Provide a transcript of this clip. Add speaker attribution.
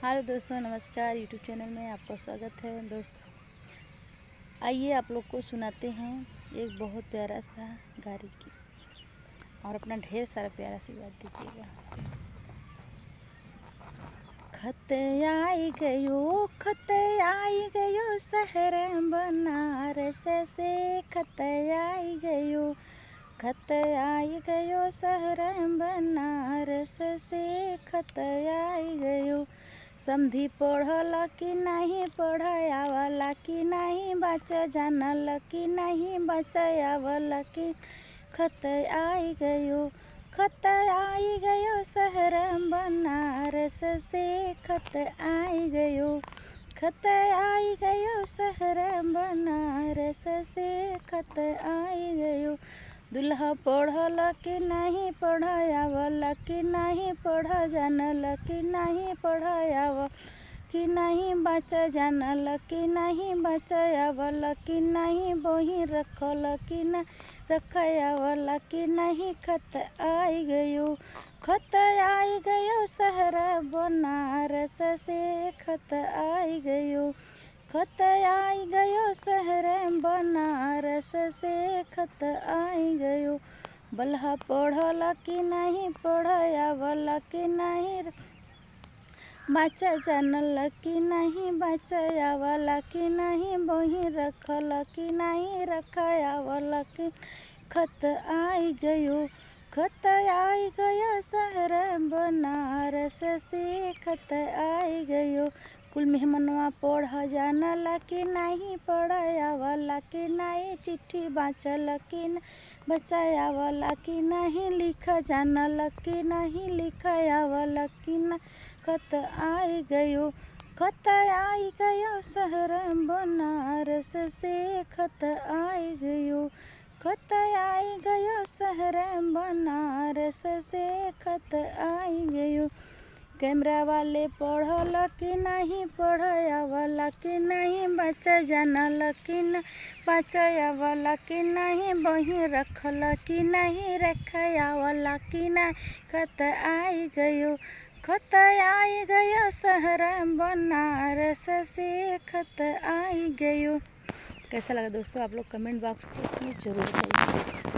Speaker 1: Hello दोस्तों, नमस्कार। YouTube channel में आपका स्वागत है। दोस्तों, आइए आप लोग को सुनाते हैं एक बहुत प्यारा सा गारी की, और अपना ढेर सारा प्यारा आशीर्वाद दीजिएगा। खत आई गयो शहर बनारस से, खत आई गयो शहर बनारस से, खत आई गयो। समधी पढ़ल कि नहीं, पढ़ावला कि नहीं, बच जानल कि नहीं, बचावल कि। खत आई गयो शहर बनारस से, खत आई गयो शहर बनारस से, खत आई गयो। दुल्हा पढ़ल कि नहीं, पढ़ावल कि नहीं, पढ़ जानल कि नहीं, पढ़ावल कि नहीं, बच जानल कि नहीं, बचावल कि नहीं, बही रखल कि नहीं, रखावल कि नहीं। खत आई गयो शहर बनारस से, खत आई गयो शहर बनारस से, खत आई गयो। बल्हा पढ़ल कि नहीं, पढ़ावल कि नहीं, बच जानल कि नहीं, बचावल कि नहीं, बही रखल कि नहीं, रखावल कि। खत आई गयो शहर बनारस से, खत आई गयो। कुल मेहमनवा पढ़ जानल कि नहीं, पढ़ावल कि नहीं, चिट्ठी बाँचल कि नहीं, बचावल कि नहीं, लिख जानल कि नहीं, लिखावल कि नहीं। खत आई गयो शहर बनारस से, खत आई गयो शहर बनारस से, खत आई गयो। कैमरा वाले पढ़ल कि नहीं, पढ़ावल कि नहीं, बच जानल कि नहीं, बचावल कि नहीं, बही रखल कि नहीं, रखावल कि नहीं। खत आई गयो शहर बनारस से, खत आई गयो। कैसा लगा दोस्तों? आप लोग कमेंट बॉक्स में जरूर बताइए।